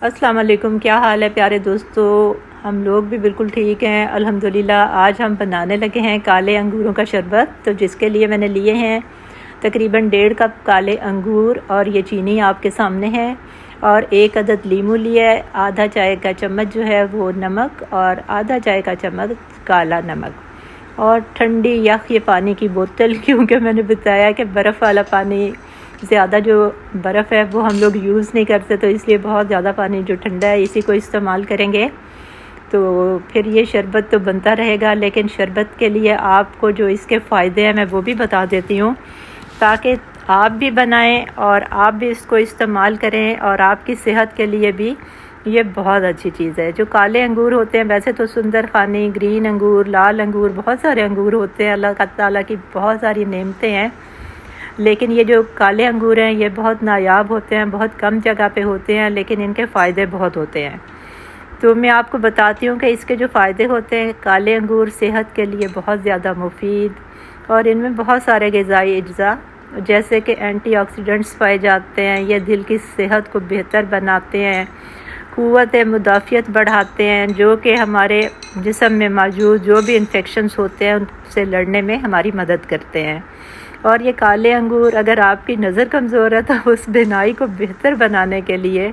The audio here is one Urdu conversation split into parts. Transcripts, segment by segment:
السلام علیکم، کیا حال ہے پیارے دوستو؟ ہم لوگ بھی بالکل ٹھیک ہیں الحمدللہ۔ آج ہم بنانے لگے ہیں کالے انگوروں کا شربت، تو جس کے لیے میں نے لیے ہیں تقریباً 1.5 کپ کالے انگور، اور یہ چینی آپ کے سامنے ہے، اور 1 عدد لیمو لیا ہے، آدھا چائے کا چمچ جو ہے وہ نمک، اور آدھا چائے کا چمچ کالا نمک، اور ٹھنڈی یخ یہ پانی کی بوتل، کیونکہ میں نے بتایا کہ برف والا پانی زیادہ جو برف ہے وہ ہم لوگ یوز نہیں کرتے، تو اس لیے بہت زیادہ پانی جو ٹھنڈا ہے اسی کو استعمال کریں گے، تو پھر یہ شربت تو بنتا رہے گا۔ لیکن شربت کے لیے آپ کو جو اس کے فائدے ہیں میں وہ بھی بتا دیتی ہوں، تاکہ آپ بھی بنائیں اور آپ بھی اس کو استعمال کریں، اور آپ کی صحت کے لیے بھی یہ بہت اچھی چیز ہے۔ جو کالے انگور ہوتے ہیں، ویسے تو سندر خانی، گرین انگور، لال انگور، بہت سارے انگور ہوتے ہیں، اللہ تعالیٰ کی بہت ساری نعمتیں ہیں، لیکن یہ جو کالے انگور ہیں یہ بہت نایاب ہوتے ہیں، بہت کم جگہ پہ ہوتے ہیں، لیکن ان کے فائدے بہت ہوتے ہیں۔ تو میں آپ کو بتاتی ہوں کہ اس کے جو فائدے ہوتے ہیں، کالے انگور صحت کے لیے بہت زیادہ مفید، اور ان میں بہت سارے غذائی اجزاء جیسے کہ اینٹی آکسیڈنٹس پائے جاتے ہیں، یہ دل کی صحت کو بہتر بناتے ہیں، قوت مدافعت بڑھاتے ہیں، جو کہ ہمارے جسم میں موجود جو بھی انفیکشنز ہوتے ہیں ان سے لڑنے میں ہماری مدد کرتے ہیں۔ اور یہ کالے انگور اگر آپ کی نظر کمزور ہے تو اس بینائی کو بہتر بنانے کے لیے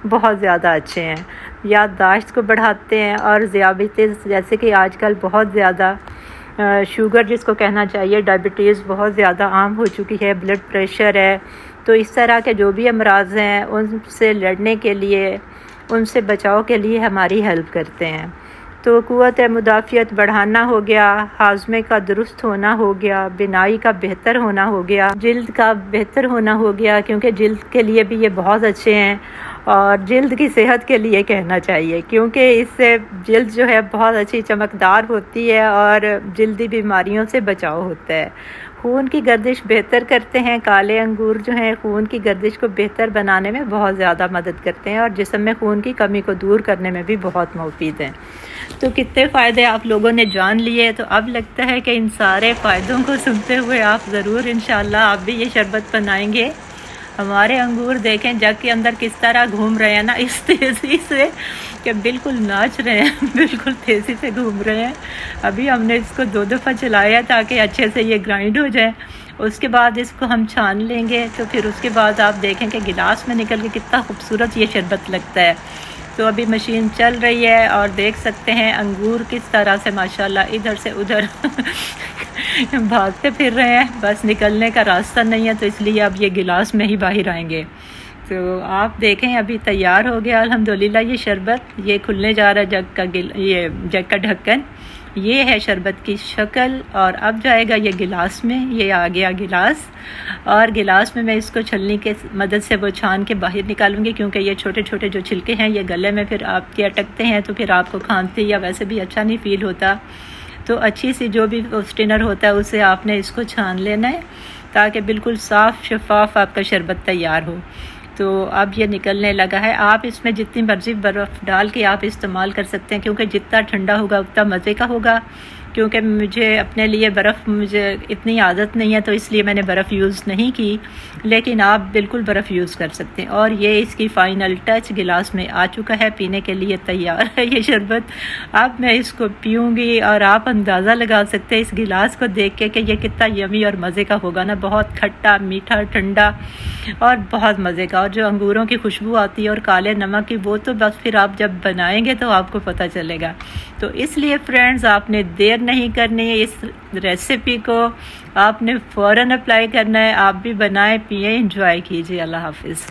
بہت زیادہ اچھے ہیں، یادداشت کو بڑھاتے ہیں، اور ذیابیطس جیسے کہ آج کل بہت زیادہ شوگر جس کو کہنا چاہیے، ڈائبٹیز بہت زیادہ عام ہو چکی ہے، بلڈ پریشر ہے، تو اس طرح کے جو بھی امراض ہیں ان سے لڑنے کے لیے، ان سے بچاؤ کے لیے ہماری ہیلپ کرتے ہیں۔ تو قوت مدافعت بڑھانا ہو گیا، ہاضمے کا درست ہونا ہو گیا، بینائی کا بہتر ہونا ہو گیا، جلد کا بہتر ہونا ہو گیا، کیونکہ جلد کے لیے بھی یہ بہت اچھے ہیں، اور جلد کی صحت کے لیے کہنا چاہیے، کیونکہ اس سے جلد جو ہے بہت اچھی چمکدار ہوتی ہے، اور جلدی بیماریوں سے بچاؤ ہوتا ہے۔ خون کی گردش بہتر کرتے ہیں، کالے انگور جو ہیں خون کی گردش کو بہتر بنانے میں بہت زیادہ مدد کرتے ہیں، اور جسم میں خون کی کمی کو دور کرنے میں بھی بہت مفید ہیں۔ تو کتنے فائدے آپ لوگوں نے جان لیے، تو اب لگتا ہے کہ ان سارے فائدوں کو سنتے ہوئے آپ ضرور انشاءاللہ آپ بھی یہ شربت بنائیں گے۔ ہمارے انگور دیکھیں جگ کے اندر کس طرح گھوم رہے ہیں نا، اس تیزی سے کہ بالکل ناچ رہے ہیں، بالکل تیزی سے گھوم رہے ہیں۔ ابھی ہم نے اس کو 2 دفعہ چلایا تاکہ اچھے سے یہ گرائنڈ ہو جائے، اس کے بعد اس کو ہم چھان لیں گے، تو پھر اس کے بعد آپ دیکھیں کہ گلاس میں نکل کے کتنا خوبصورت یہ شربت لگتا ہے۔ تو ابھی مشین چل رہی ہے، اور دیکھ سکتے ہیں انگور کس طرح سے ماشاءاللہ ادھر سے ادھر بھاگتے پھر رہے ہیں، بس نکلنے کا راستہ نہیں ہے، تو اس لیے اب یہ گلاس میں ہی باہر آئیں گے۔ تو آپ دیکھیں ابھی تیار ہو گیا الحمدللہ یہ شربت، یہ کھلنے جا رہا ہے یہ جگ کا ڈھکن، یہ ہے شربت کی شکل، اور اب جائے گا یہ گلاس میں، یہ آ گیا گلاس، اور گلاس میں اس کو چھلنی کے مدد سے وہ چھان کے باہر نکالوں گی، کیونکہ یہ چھوٹے چھوٹے جو چھلکے ہیں یہ گلے میں پھر آپ کے اٹکتے ہیں، تو پھر آپ کو کھانسی یا ویسے بھی اچھا نہیں فیل ہوتا، تو اچھی سی جو بھی اسٹینر ہوتا ہے اسے آپ نے اس کو چھان لینا ہے، تاکہ بالکل صاف شفاف آپ کا شربت تیار ہو۔ تو اب یہ نکلنے لگا ہے، آپ اس میں جتنی مرضی برف ڈال کے آپ استعمال کر سکتے ہیں، کیونکہ جتنا ٹھنڈا ہوگا اتنا مزے کا ہوگا، کیونکہ مجھے اپنے لیے برف مجھے اتنی عادت نہیں ہے، تو اس لیے میں نے برف یوز نہیں کی، لیکن آپ بالکل برف یوز کر سکتے ہیں۔ اور یہ اس کی فائنل ٹچ گلاس میں آ چکا ہے، پینے کے لیے تیار ہے یہ شربت۔ اب میں اس کو پیوں گی، اور آپ اندازہ لگا سکتے ہیں اس گلاس کو دیکھ کے کہ یہ کتنا یمی اور مزے کا ہوگا نا، بہت کھٹا میٹھا ٹھنڈا اور بہت مزے کا، اور جو انگوروں کی خوشبو آتی ہے اور کالے نمک کی، وہ تو بس پھر آپ جب بنائیں گے تو آپ کو پتہ چلے گا۔ تو اس لیے فرینڈز آپ نے دیر نہیں کرنی ہے، اس ریسیپی کو آپ نے فوراً اپلائی کرنا ہے، آپ بھی بنائیں، پئیں، انجوائے کیجیے۔ اللہ حافظ۔